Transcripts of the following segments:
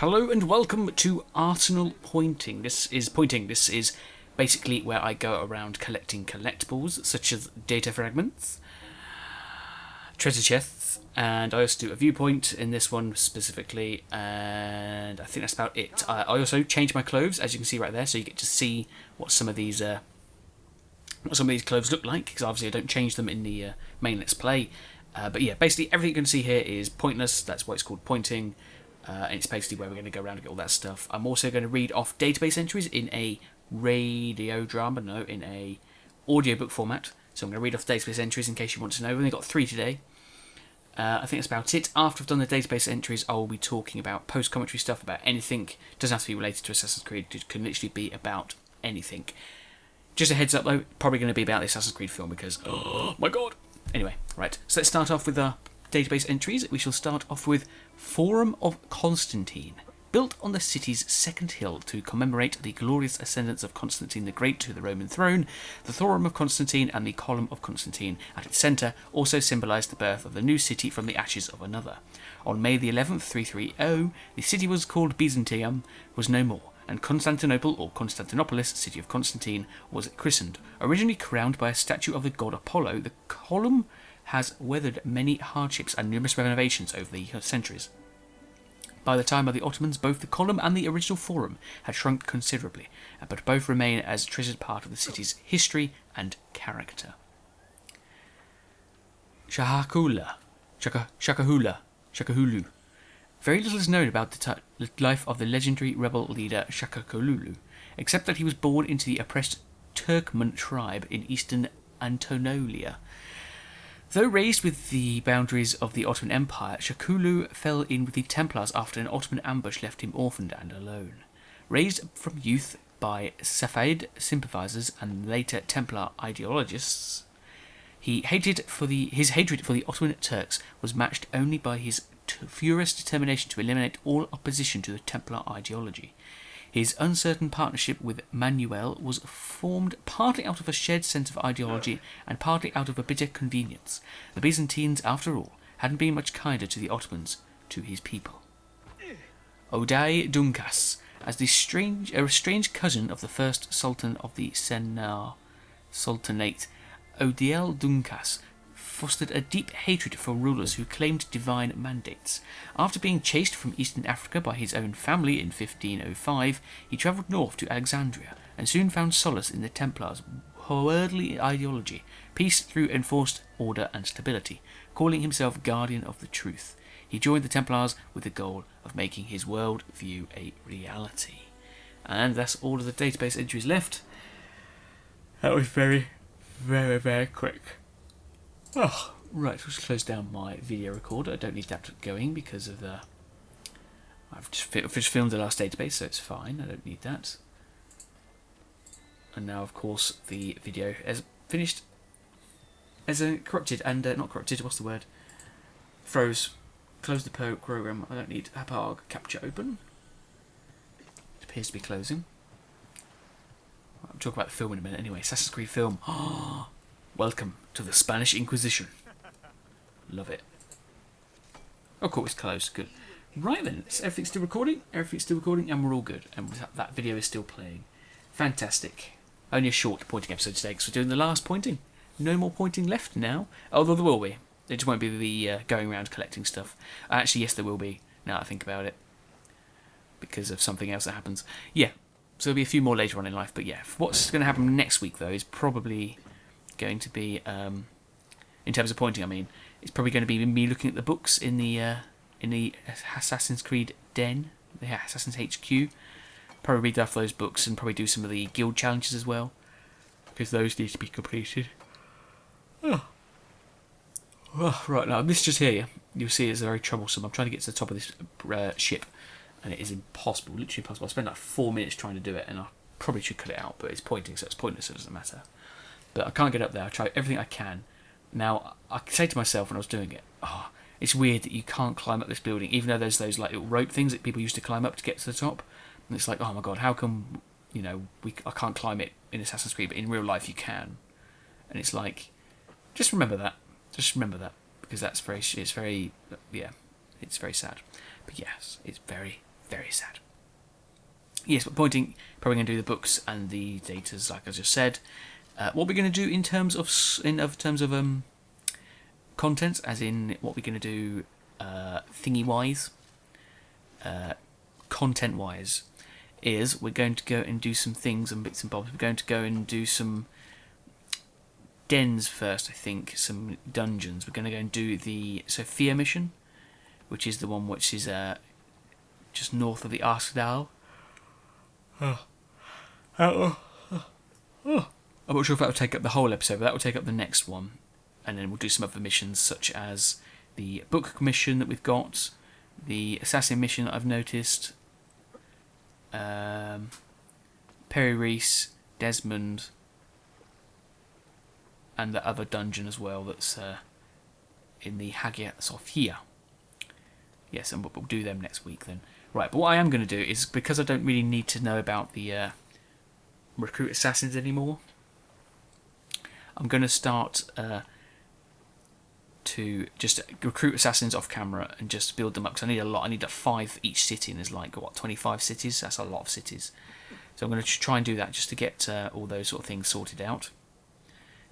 Hello and welcome to Arsenal Pointing. This is basically where I go around collecting collectibles such as data fragments, treasure chests, and I also do a viewpoint in this one specifically, and I think that's about it. I also change my clothes, as you can see right there, so you get to see what some of these clothes look like, because obviously I don't change them in the main Let's Play. But yeah, basically everything you can see here is pointless. That's why it's called pointing. And it's basically where we're going to go around and get all that stuff. I'm also going to read off database entries in a in a audiobook format. So I'm going to read off database entries in case you want to know. We've only got 3 today. I think that's about it. After I've done the database entries, I will be talking about post-commentary stuff, about anything. It doesn't have to be related to Assassin's Creed. It can literally be about anything. Just a heads up though, probably going to be about the Assassin's Creed film because, oh my god. Anyway, right, so let's start off with our database entries. We shall start off with Forum of Constantine. Built on the city's second hill to commemorate the glorious ascendance of Constantine the Great to the Roman throne, the Forum of Constantine and the Column of Constantine at its centre also symbolise the birth of the new city from the ashes of another. On May the 11th, 330, the city was called Byzantium, was no more, and Constantinople, or Constantinopolis, city of Constantine, was christened. Originally crowned by a statue of the god Apollo, the column has weathered many hardships and numerous renovations over the centuries. By the time of the Ottomans, both the column and the original forum had shrunk considerably, but both remain as a treasured part of the city's history and character. Shakahulu. Very little is known about the life of the legendary rebel leader Shakahulu, except that he was born into the oppressed Turkmen tribe in eastern Anatolia. Though raised with the boundaries of the Ottoman Empire, Shakahulu fell in with the Templars after an Ottoman ambush left him orphaned and alone. Raised from youth by Safavid sympathisers and later Templar ideologists, his hatred for the Ottoman Turks was matched only by his furious determination to eliminate all opposition to the Templar ideology. His uncertain partnership with Manuel was formed partly out of a shared sense of ideology and partly out of a bitter convenience. The Byzantines, after all, hadn't been much kinder to the Ottomans, to his people. Oday Dunkas, as a strange cousin of the first Sultan of the Sennar Sultanate, Odiel Dunkas fostered a deep hatred for rulers who claimed divine mandates. After being chased from Eastern Africa by his own family in 1505, he travelled north to Alexandria and soon found solace in the Templars' worldly ideology, peace through enforced order and stability. Calling himself Guardian of the Truth, he joined the Templars with the goal of making his world view a reality. And that's all of the database entries left. That was very, very, very quick. Oh, right, I'll just close down my video recorder. I don't need that going because of the... I've just filmed the last database, so it's fine. I don't need that. And now, of course, the video is finished. As corrupted and not corrupted. What's the word? Froze. Close the program. I don't need Hapag capture open. It appears to be closing. I'll talk about the film in a minute. Anyway, Assassin's Creed film. Welcome to the Spanish Inquisition. Love it. Oh, cool, it's closed. Good. Right then, everything's still recording. Everything's still recording, and we're all good. And that video is still playing. Fantastic. Only a short pointing episode today because we're doing the last pointing. No more pointing left now. Although there will be. It just won't be the going around collecting stuff. Actually, yes, there will be. Now I think about it. Because of something else that happens. Yeah. So there'll be a few more later on in life. But yeah, what's going to happen next week, though, is probably going to be, in terms of pointing, I mean, it's probably going to be me looking at the books in the Assassin's Creed Den, the Assassin's HQ. Probably read off those books and probably do some of the guild challenges as well, because those need to be completed. Oh, right, now this just here, you'll see it's very troublesome. I'm trying to get to the top of this ship, and it is impossible, literally impossible. I spent like 4 minutes trying to do it, and I probably should cut it out, but it's pointing, so it's pointless, so it doesn't matter. But I can't get up there. I try everything I can. Now, I say to myself when I was doing it, it's weird that you can't climb up this building, even though there's those like little rope things that people used to climb up to get to the top. And it's like, oh my god, how come, I can't climb it in Assassin's Creed, but in real life you can. And it's like, just remember that. Just remember that. Because it's very sad. But yes, it's very, Very sad. Yes, but pointing, probably going to do the books and the datas, like I just said. What we're going to do in terms of content, as in what we're going to do thingy-wise, content-wise, is we're going to go and do some things and bits and bobs. We're going to go and do some dens first, I think, some dungeons. We're going to go and do the Sophia mission, which is the one which is just north of the Arsedal. I'm not sure if that will take up the whole episode, but that will take up the next one. And then we'll do some other missions, such as the book mission that we've got, the assassin mission that I've noticed, perilous, Desmond, and the other dungeon as well that's in the Hagia Sophia. Yes, and we'll do them next week then. Right, but what I am going to do is, because I don't really need to know about the recruit assassins anymore, I'm going to start to just recruit assassins off camera and just build them up, because I need a lot. I need 5 each city, and there's like, what, 25 cities? That's a lot of cities. So I'm going to try and do that just to get all those sort of things sorted out.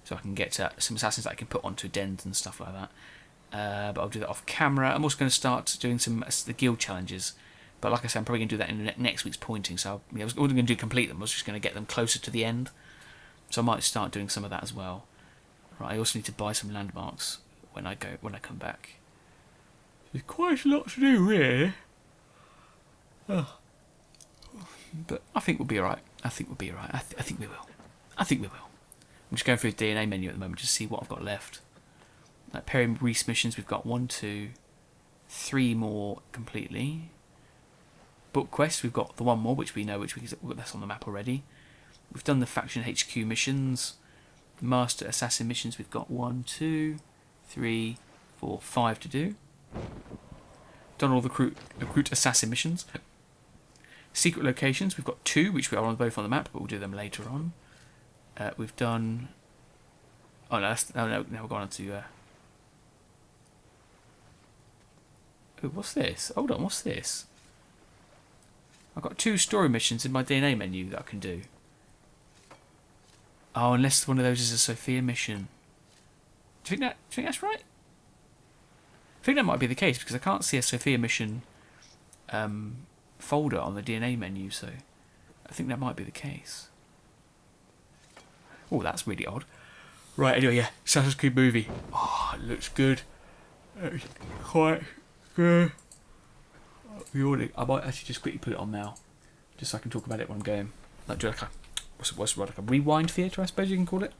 So I can get some assassins that I can put onto dens and stuff like that. But I'll do that off camera. I'm also going to start doing the guild challenges. But like I said, I'm probably going to do that in next week's pointing. So I was going to complete them. I was just going to get them closer to the end. So I might start doing some of that as well. Right, I also need to buy some landmarks when I come back. There's quite a lot to do really. Oh. But I think we'll be alright. I think we will. I think we will. I'm just going through the DNA menu at the moment just to see what I've got left. Like Perry Reese missions, we've got 1, 2, 3 more completely. Book quest, we've got the one more, which we know, that's on the map already. We've done the faction HQ missions. Master assassin missions, we've got 1, 2, 3, 4, 5 to do. Done all the recruit assassin missions. Secret locations, we've got 2, which we are both on the map, but we'll do them later on. We've done... Oh no, now we're going on to... Ooh, what's this? Hold on, what's this? I've got 2 story missions in my DNA menu that I can do. Oh, unless one of those is a Sophia mission. Do you think that's right? I think that might be the case, because I can't see a Sophia mission folder on the DNA menu, so I think that might be the case. Oh, that's really odd. Right, anyway, yeah, Assassin's Creed movie. Oh, it looks good. It's quite good. I might actually just quickly put it on now, just so I can talk about it when I'm going. Like, do like a rewind theatre, I suppose you can call it.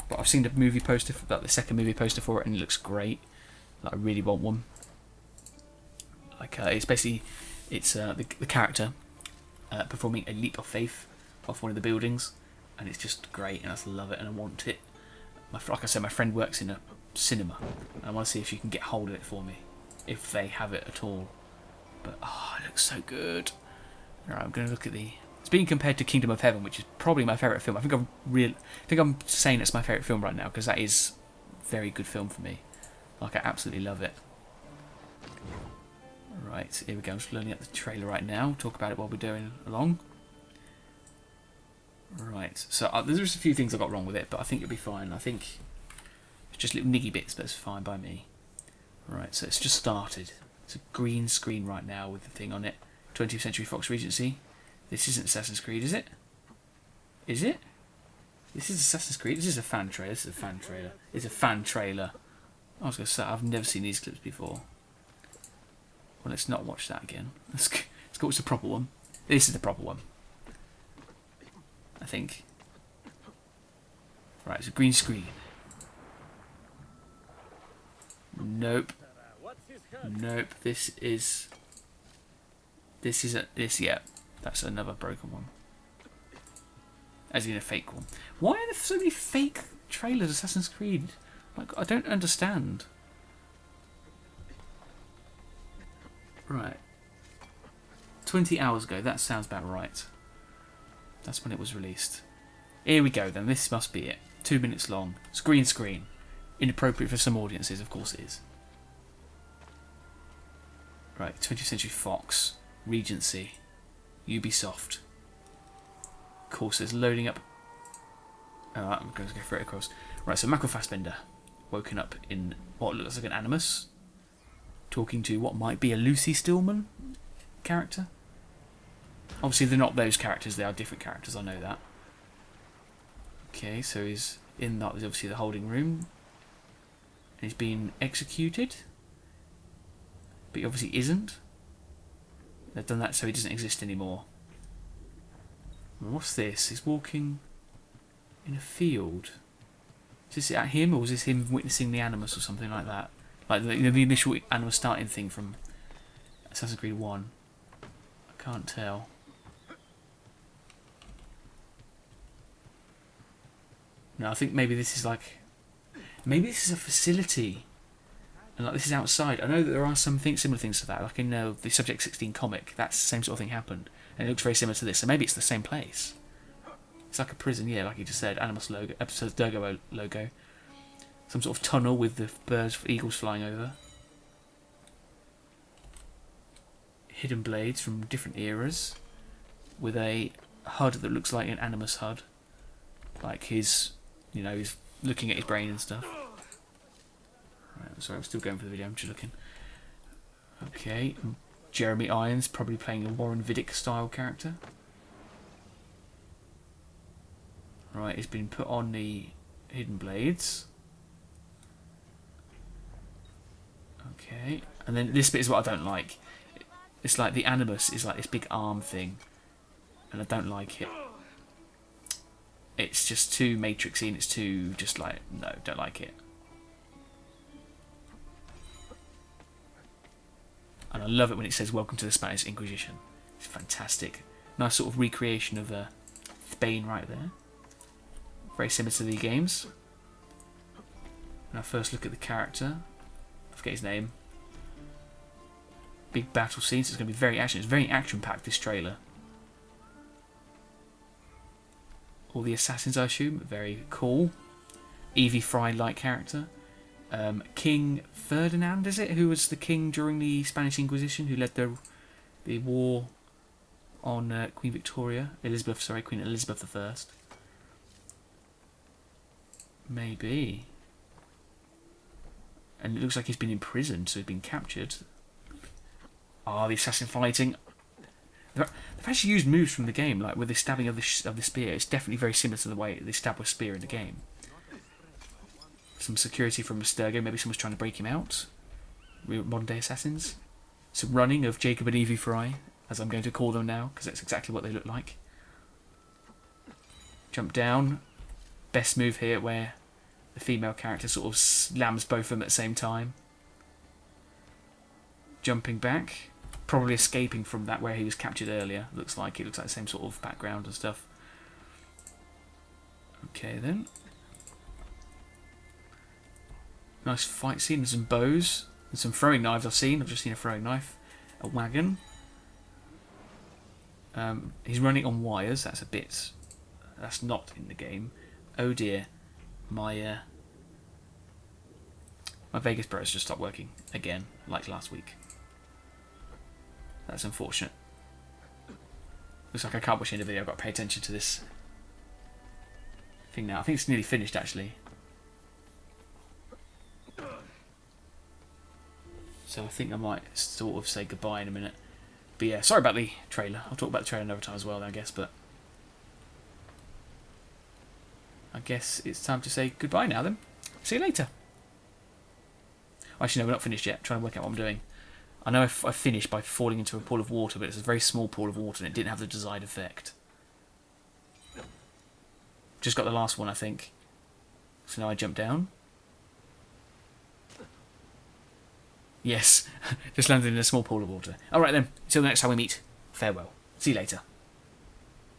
But I've seen the movie poster, like the second movie poster for it, and it looks great. Like, I really want one. Like, it's basically the character performing a leap of faith off one of the buildings, and it's just great, and I just love it, and I want it. Like I said, my friend works in a cinema, and I want to see if she can get hold of it for me, if they have it at all. But it looks so good. Alright, I'm going to look at it's being compared to Kingdom of Heaven, which is probably my favourite film. I think I'm saying it's my favourite film right now, because that is a very good film for me. Like, I absolutely love it. Right, here we go. I'm just learning at the trailer right now. Talk about it while we're going along. Right, so there's just a few things I got wrong with it, but I think it'll be fine. I think it's just little niggy bits, but it's fine by me. Right, so it's just started. It's a green screen right now with the thing on it. 20th Century Fox Regency. This isn't Assassin's Creed, is it? Is it? This is Assassin's Creed. This is a fan trailer. This is a fan trailer. It's a fan trailer. I was going to say, I've never seen these clips before. Well, let's not watch that again. Let's go watch the proper one. This is the proper one, I think. Right, it's a green screen. Nope. Nope. Yeah. That's another broken one. As in a fake one. Why are there so many fake trailers of Assassin's Creed? Like, I don't understand. Right. 20 hours ago. That sounds about right. That's when it was released. Here we go then. This must be it. 2 minutes long. It's green screen. Inappropriate for some audiences, of course it is. Right, 20th Century Fox, Regency, Ubisoft. Course, it's loading up. Alright, I'm going to go through it across. Right, so Michael Fassbender, woken up in what looks like an animus, talking to what might be a Lucy Stillman character. Obviously, they're not those characters, they are different characters, I know that. Okay, so he's in that, obviously the holding room. And he's been executed. But he obviously isn't. They've done that so he doesn't exist anymore. And what's this? He's walking in a field. Is this at him, or was this him witnessing the animus or something like that? Like the initial animus starting thing from Assassin's Creed 1. I can't tell. No, I think maybe this is like... Maybe this is a facility. And like this is outside. I know that there are some similar things to that. Like in the Subject 16 comic, that's the same sort of thing happened. And it looks very similar to this. So maybe it's the same place. It's like a prison, yeah, like you just said. Animus logo, episode's Durgo logo. Some sort of tunnel with the birds, eagles flying over. Hidden blades from different eras. With a HUD that looks like an Animus HUD. Like his, you know, he's looking at his brain and stuff. Right, sorry, I'm still going for the video, I'm just looking. Okay, Jeremy Irons probably playing a Warren Vidic style character. Right, he's been put on the hidden blades. Okay, and then this bit is what I don't like. It's like the animus is like this big arm thing, and I don't like it. It's just too matrixy and it's too just like, no, don't like it. And I love it when it says welcome to the Spanish Inquisition. It's fantastic. Nice sort of recreation of Spain right there. Very similar to the games. And I first look at the character. I forget his name. Big battle scenes. It's going to be very action. It's very action-packed, this trailer. All the assassins, I assume. Very cool. Evie Fry-like character. King Ferdinand, is it? Who was the king during the Spanish Inquisition, who led the war on Queen Elizabeth I. Maybe. And it looks like he's been imprisoned, so he's been captured. Ah, the assassin fighting. They've actually used moves from the game, like with the stabbing of the spear. It's definitely very similar to the way they stab with spear in the game. Some security from Mystergo. Maybe someone's trying to break him out. Modern day assassins. Some running of Jacob and Evie Fry, as I'm going to call them now, because that's exactly what they look like. Jump down. Best move here, where the female character sort of slams both of them at the same time. Jumping back. Probably escaping from that where he was captured earlier. Looks like the same sort of background and stuff. Okay then. Nice fight scene. There's some bows. There's some throwing knives I've seen. I've just seen a throwing knife. A wagon. He's running on wires. That's a bit... That's not in the game. Oh dear. My Vegas Bros just stopped working. Again. Like last week. That's unfortunate. Looks like I can't watch the end of the video. I've got to pay attention to this thing now. I think it's nearly finished actually. So I think I might sort of say goodbye in a minute. But yeah, sorry about the trailer. I'll talk about the trailer another time as well, I guess. But I guess it's time to say goodbye now then. See you later. Actually, no, we're not finished yet. I'm trying to work out what I'm doing. I know I finished by falling into a pool of water, but it's a very small pool of water and it didn't have the desired effect. Just got the last one, I think. So now I jump down. Yes, just landed in a small pool of water. Alright then, until the next time we meet, farewell. See you later.